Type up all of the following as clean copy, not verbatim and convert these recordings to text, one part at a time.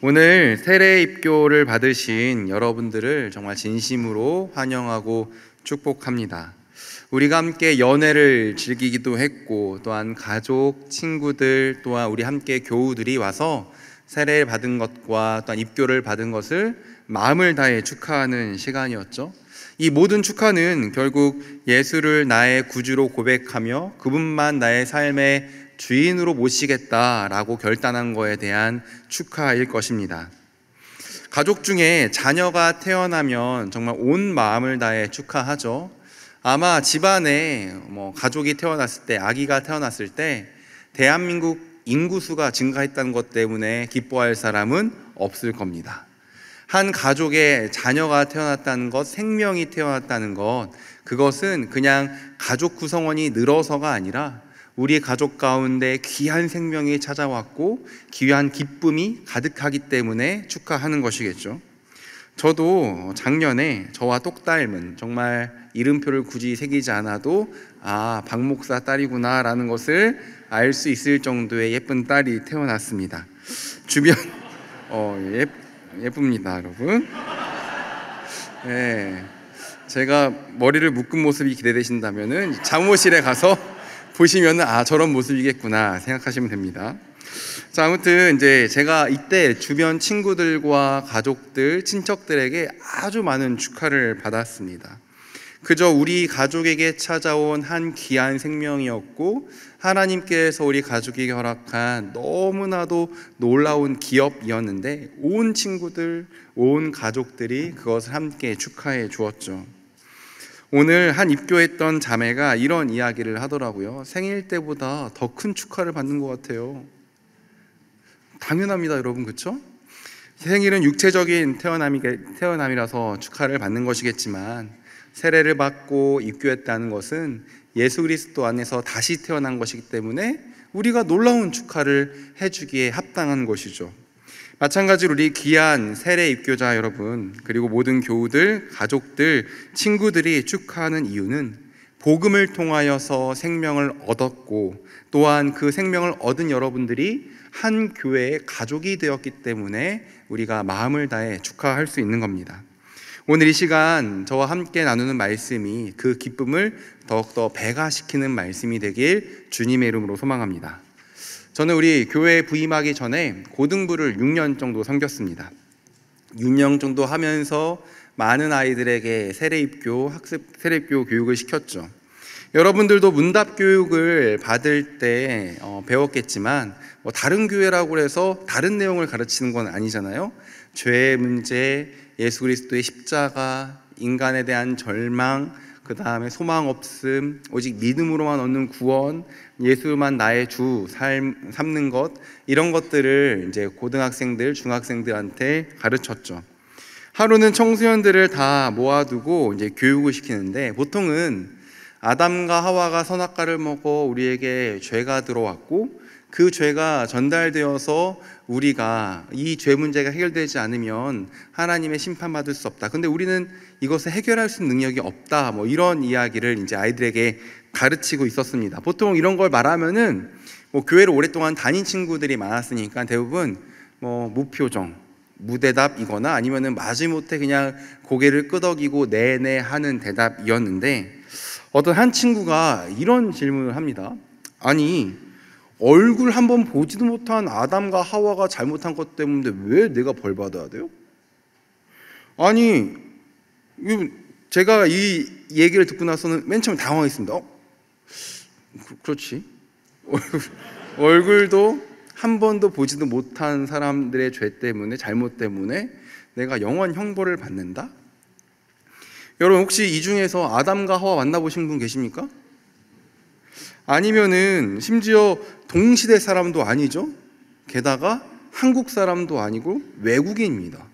오늘 세례 입교를 받으신 여러분들을 정말 진심으로 환영하고 축복합니다. 우리가 함께 연회를 즐기기도 했고, 또한 가족, 친구들, 또한 우리 함께 교우들이 와서 세례를 받은 것과 또한 입교를 받은 것을 마음을 다해 축하하는 시간이었죠. 이 모든 축하는 결국 예수를 나의 구주로 고백하며 그분만 나의 삶의 주인으로 모시겠다라고 결단한 거에 대한 축하일 것입니다. 가족 중에 자녀가 태어나면 정말 온 마음을 다해 축하하죠. 아마 집안에 가족이 태어났을 때, 아기가 태어났을 때 대한민국 인구수가 증가했다는 것 때문에 기뻐할 사람은 없을 겁니다. 한 가족에 자녀가 태어났다는 것, 생명이 태어났다는 것, 그것은 그냥 가족 구성원이 늘어서가 아니라 우리 가족 가운데 귀한 생명이 찾아왔고 귀한 기쁨이 가득하기 때문에 축하하는 것이겠죠. 저도 작년에 저와 똑 닮은, 정말 이름표를 굳이 새기지 않아도 박 목사 딸이구나 라는 것을 알 수 있을 정도의 예쁜 딸이 태어났습니다. 주변 예쁩니다, 여러분. 네, 제가 머리를 묶은 모습이 기대되신다면은 잠옷실에 가서 보시면은 저런 모습이겠구나 생각하시면 됩니다. 자, 아무튼 이제 제가 이때 주변 친구들과 가족들, 친척들에게 아주 많은 축하를 받았습니다. 그저 우리 가족에게 찾아온 한 귀한 생명이었고, 하나님께서 우리 가족에게 허락한 너무나도 놀라운 기업이었는데, 온 친구들, 온 가족들이 그것을 함께 축하해 주었죠. 오늘 한 입교했던 자매가 이런 이야기를 하더라고요. 생일 때보다 더 큰 축하를 받는 것 같아요. 당연합니다, 여러분, 그렇죠? 생일은 육체적인 태어남이라서 축하를 받는 것이겠지만, 세례를 받고 입교했다는 것은 예수 그리스도 안에서 다시 태어난 것이기 때문에 우리가 놀라운 축하를 해주기에 합당한 것이죠. 마찬가지로 우리 귀한 세례 입교자 여러분, 그리고 모든 교우들, 가족들, 친구들이 축하하는 이유는 복음을 통하여서 생명을 얻었고, 또한 그 생명을 얻은 여러분들이 한 교회의 가족이 되었기 때문에 우리가 마음을 다해 축하할 수 있는 겁니다. 오늘 이 시간 저와 함께 나누는 말씀이 그 기쁨을 더욱더 배가시키는 말씀이 되길 주님의 이름으로 소망합니다. 저는 우리 교회에 부임하기 전에 고등부를 6년 정도 섬겼습니다. 6년 정도 하면서 많은 아이들에게 세례입교 교육을 시켰죠. 여러분들도 문답 교육을 받을 때 배웠겠지만, 다른 교회라고 해서 다른 내용을 가르치는 건 아니잖아요. 죄의 문제, 예수 그리스도의 십자가, 인간에 대한 절망, 그 다음에 소망 없음, 오직 믿음으로만 얻는 구원, 예수만 나의 주 삼는 것, 이런 것들을 이제 고등학생들, 중학생들한테 가르쳤죠. 하루는 청소년들을 다 모아두고 이제 교육을 시키는데, 보통은 아담과 하와가 선악과를 먹어 우리에게 죄가 들어왔고, 그 죄가 전달되어서 우리가 이 죄 문제가 해결되지 않으면 하나님의 심판받을 수 없다. 근데 우리는 이것을 해결할 수 있는 능력이 없다. 이런 이야기를 이제 아이들에게 가르치고 있었습니다. 보통 이런 걸 말하면은 교회를 오랫동안 다닌 친구들이 많았으니까 대부분 무표정, 무대답이거나 아니면은 마지못해 그냥 고개를 끄덕이고 네네 하는 대답이었는데, 어떤 한 친구가 이런 질문을 합니다. 아니, 얼굴 한번 보지도 못한 아담과 하와가 잘못한 것 때문에 왜 내가 벌 받아야 돼요? 아니, 제가 이 얘기를 듣고 나서는 맨 처음 당황했습니다. 그렇지. 얼굴도 한 번도 보지도 못한 사람들의 죄 때문에, 잘못 때문에 내가 영원 형벌을 받는다? 여러분, 혹시 이 중에서 아담과 하와 만나보신 분 계십니까? 아니면은 심지어 동시대 사람도 아니죠. 게다가 한국 사람도 아니고 외국인입니다.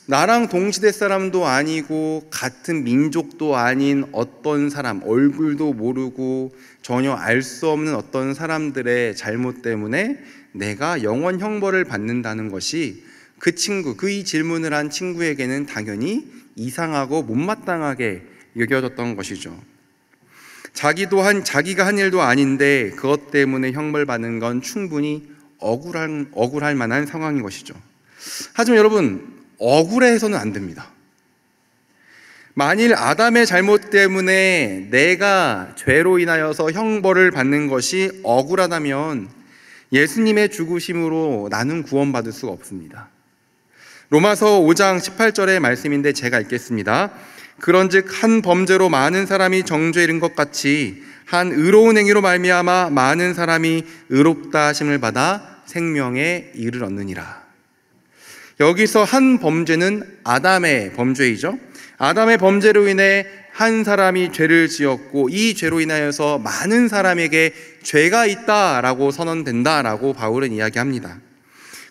나랑 동시대 사람도 아니고 같은 민족도 아닌 어떤 사람, 얼굴도 모르고 전혀 알 수 없는 어떤 사람들의 잘못 때문에 내가 영원 형벌을 받는다는 것이 이 질문을 한 친구에게는 당연히 이상하고 못마땅하게 여겨졌던 것이죠. 자기가 한 일도 아닌데 그것 때문에 형벌 받는 건 충분히 억울할 만한 상황인 것이죠. 하지만 여러분, 억울해서는 안 됩니다. 만일 아담의 잘못 때문에 내가 죄로 인하여서 형벌을 받는 것이 억울하다면 예수님의 죽으심으로 나는 구원받을 수가 없습니다. 로마서 5장 18절의 말씀인데 제가 읽겠습니다. 그런즉 한 범죄로 많은 사람이 정죄에 이른 것 같이 한 의로운 행위로 말미암아 많은 사람이 의롭다 하심을 받아 생명에 이를 얻느니라. 여기서 한 범죄는 아담의 범죄이죠. 아담의 범죄로 인해 한 사람이 죄를 지었고 이 죄로 인하여서 많은 사람에게 죄가 있다라고 선언된다라고 바울은 이야기합니다.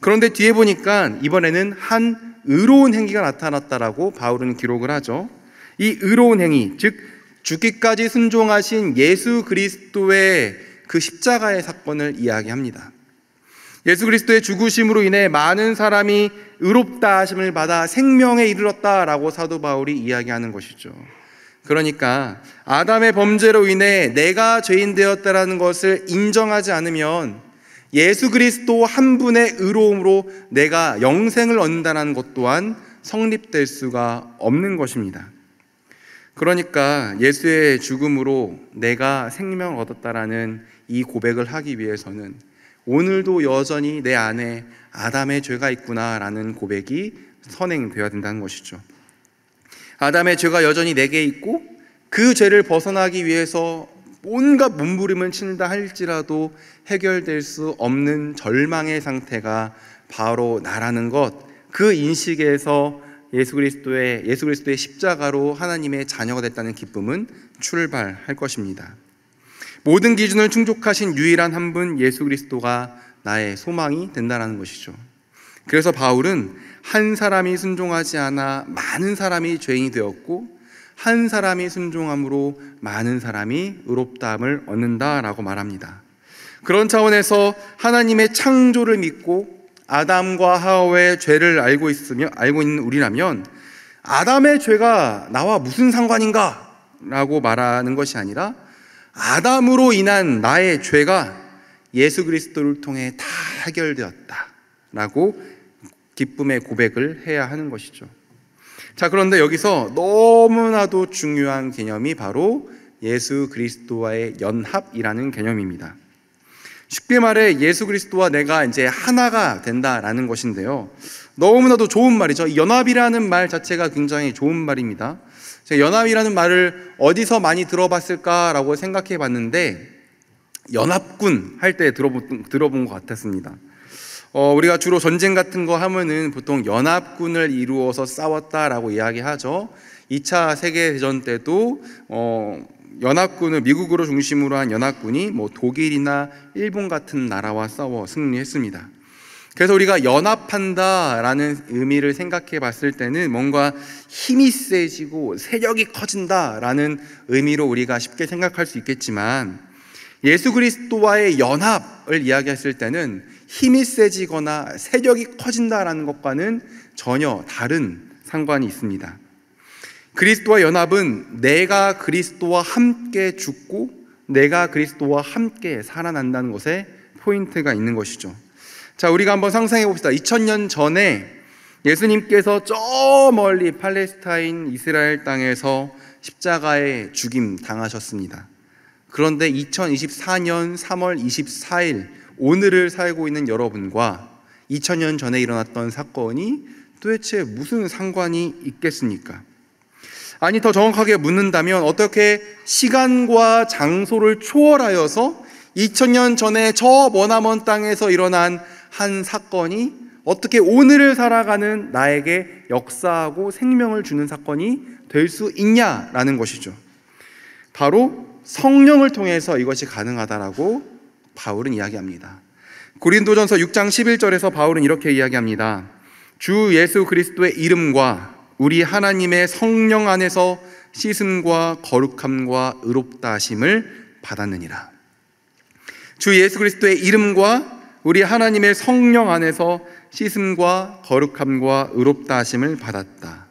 그런데 뒤에 보니까 이번에는 한 의로운 행위가 나타났다라고 바울은 기록을 하죠. 이 의로운 행위, 즉 죽기까지 순종하신 예수 그리스도의 그 십자가의 사건을 이야기합니다. 예수 그리스도의 죽으심으로 인해 많은 사람이 의롭다 하심을 받아 생명에 이르렀다라고 사도 바울이 이야기하는 것이죠. 그러니까 아담의 범죄로 인해 내가 죄인 되었다라는 것을 인정하지 않으면 예수 그리스도 한 분의 의로움으로 내가 영생을 얻는다는 것 또한 성립될 수가 없는 것입니다. 그러니까 예수의 죽음으로 내가 생명을 얻었다라는 이 고백을 하기 위해서는 오늘도 여전히 내 안에 아담의 죄가 있구나라는 고백이 선행되어야 된다는 것이죠. 아담의 죄가 여전히 내게 있고 그 죄를 벗어나기 위해서 온갖 몸부림을 친다 할지라도 해결될 수 없는 절망의 상태가 바로 나라는 것, 그 인식에서 예수 그리스도의 십자가로 하나님의 자녀가 됐다는 기쁨은 출발할 것입니다. 모든 기준을 충족하신 유일한 한 분 예수 그리스도가 나의 소망이 된다는 것이죠. 그래서 바울은 한 사람이 순종하지 않아 많은 사람이 죄인이 되었고 한 사람이 순종함으로 많은 사람이 의롭다함을 얻는다라고 말합니다. 그런 차원에서 하나님의 창조를 믿고 아담과 하와의 죄를 알고 있는 우리라면 아담의 죄가 나와 무슨 상관인가? 라고 말하는 것이 아니라 아담으로 인한 나의 죄가 예수 그리스도를 통해 다 해결되었다 라고 기쁨의 고백을 해야 하는 것이죠. 자, 그런데 여기서 너무나도 중요한 개념이 바로 예수 그리스도와의 연합이라는 개념입니다. 쉽게 말해 예수 그리스도와 내가 이제 하나가 된다라는 것인데요. 너무나도 좋은 말이죠. 이 연합이라는 말 자체가 굉장히 좋은 말입니다. 제가 연합이라는 말을 어디서 많이 들어봤을까라고 생각해 봤는데 연합군 할 때 들어본 것 같았습니다. 우리가 주로 전쟁 같은 거 하면은 보통 연합군을 이루어서 싸웠다라고 이야기하죠. 2차 세계대전 때도 연합군을 미국으로 중심으로 한 연합군이 독일이나 일본 같은 나라와 싸워 승리했습니다. 그래서 우리가 연합한다라는 의미를 생각해 봤을 때는 뭔가 힘이 세지고 세력이 커진다라는 의미로 우리가 쉽게 생각할 수 있겠지만 예수 그리스도와의 연합을 이야기했을 때는 힘이 세지거나 세력이 커진다라는 것과는 전혀 다른 상관이 있습니다. 그리스도와 연합은 내가 그리스도와 함께 죽고 내가 그리스도와 함께 살아난다는 것에 포인트가 있는 것이죠. 자, 우리가 한번 상상해 봅시다. 2000년 전에 예수님께서 저 멀리 팔레스타인 이스라엘 땅에서 십자가에 죽임 당하셨습니다. 그런데 2024년 3월 24일 오늘을 살고 있는 여러분과 2000년 전에 일어났던 사건이 도대체 무슨 상관이 있겠습니까? 아니, 더 정확하게 묻는다면 어떻게 시간과 장소를 초월하여서 2000년 전에 저 머나먼 땅에서 일어난 한 사건이 어떻게 오늘을 살아가는 나에게 역사하고 생명을 주는 사건이 될 수 있냐라는 것이죠. 바로 성령을 통해서 이것이 가능하다라고 바울은 이야기합니다. 고린도전서 6장 11절에서 바울은 이렇게 이야기합니다. 주 예수 그리스도의 이름과 우리 하나님의 성령 안에서 씻음과 거룩함과 의롭다 하심을 받았느니라. 주 예수 그리스도의 이름과 우리 하나님의 성령 안에서 씻음과 거룩함과 의롭다 하심을 받았다.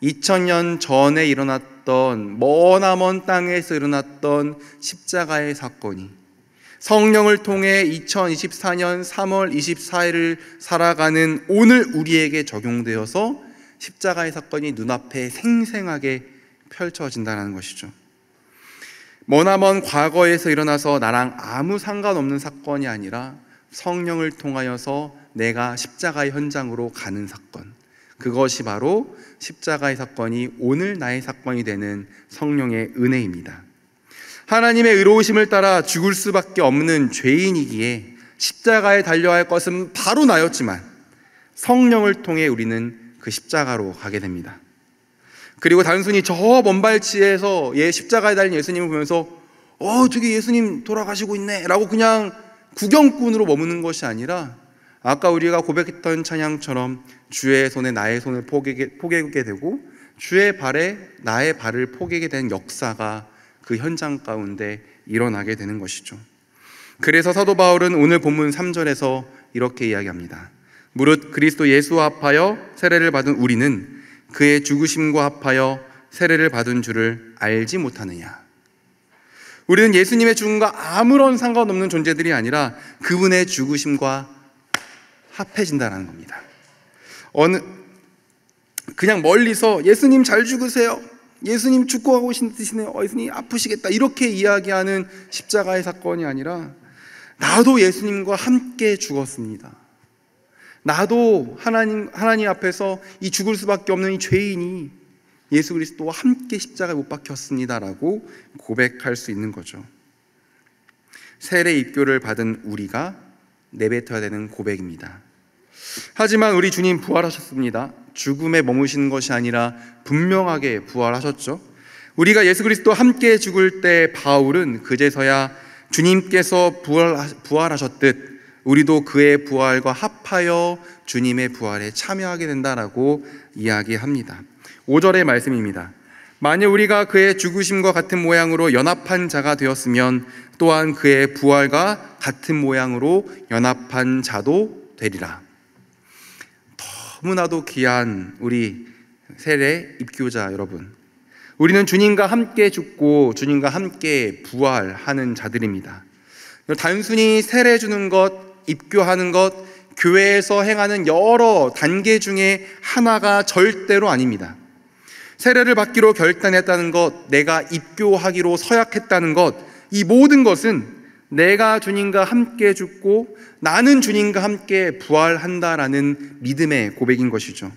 2000년 전에 일어났던 머나먼 땅에서 일어났던 십자가의 사건이 성령을 통해 2024년 3월 24일을 살아가는 오늘 우리에게 적용되어서 십자가의 사건이 눈앞에 생생하게 펼쳐진다는 것이죠. 머나먼 과거에서 일어나서 나랑 아무 상관없는 사건이 아니라 성령을 통하여서 내가 십자가의 현장으로 가는 사건, 그것이 바로 십자가의 사건이 오늘 나의 사건이 되는 성령의 은혜입니다. 하나님의 의로우심을 따라 죽을 수밖에 없는 죄인이기에 십자가에 달려야 할 것은 바로 나였지만 성령을 통해 우리는 그 십자가로 가게 됩니다. 그리고 단순히 저 먼 발치에서 십자가에 달린 예수님을 보면서 저기 예수님 돌아가시고 있네 라고 그냥 구경꾼으로 머무는 것이 아니라 아까 우리가 고백했던 찬양처럼 주의 손에 나의 손을 포개게 되고 주의 발에 나의 발을 포개게 된 역사가 그 현장 가운데 일어나게 되는 것이죠. 그래서 사도 바울은 오늘 본문 3절에서 이렇게 이야기합니다. 무릇 그리스도 예수와 합하여 세례를 받은 우리는 그의 죽으심과 합하여 세례를 받은 줄을 알지 못하느냐. 우리는 예수님의 죽음과 아무런 상관없는 존재들이 아니라 그분의 죽으심과 합해진다는 겁니다. 그냥 멀리서 예수님 잘 죽으세요, 예수님 죽고 가고 계시네요, 예수님 아프시겠다 이렇게 이야기하는 십자가의 사건이 아니라 나도 예수님과 함께 죽었습니다. 나도 하나님 앞에서 이 죽을 수밖에 없는 이 죄인이 예수 그리스도와 함께 십자가에 못 박혔습니다라고 고백할 수 있는 거죠. 세례 입교를 받은 우리가 내뱉어야 되는 고백입니다. 하지만 우리 주님 부활하셨습니다. 죽음에 머무시는 것이 아니라 분명하게 부활하셨죠. 우리가 예수 그리스도와 함께 죽을 때 바울은 그제서야 주님께서 부활하셨듯 우리도 그의 부활과 합하여 주님의 부활에 참여하게 된다라고 이야기합니다. 5절의 말씀입니다. 만일 우리가 그의 죽으심과 같은 모양으로 연합한 자가 되었으면 또한 그의 부활과 같은 모양으로 연합한 자도 되리라. 너무나도 귀한 우리 세례 입교자 여러분, 우리는 주님과 함께 죽고 주님과 함께 부활하는 자들입니다. 단순히 세례 주는 것, 입교하는 것, 교회에서 행하는 여러 단계 중에 하나가 절대로 아닙니다. 세례를 받기로 결단했다는 것, 내가 입교하기로 서약했다는 것, 이 모든 것은 내가 주님과 함께 죽고 나는 주님과 함께 부활한다라는 믿음의 고백인 것이죠.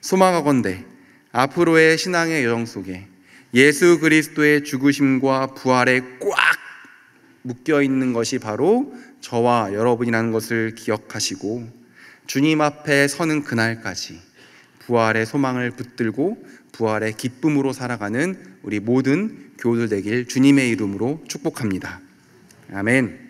소망하건대 앞으로의 신앙의 여정 속에 예수 그리스도의 죽으심과 부활에 꽉 묶여있는 것이 바로 저와 여러분이라는 것을 기억하시고 주님 앞에 서는 그날까지 부활의 소망을 붙들고 부활의 기쁨으로 살아가는 우리 모든 교우들 되길 주님의 이름으로 축복합니다. 아멘.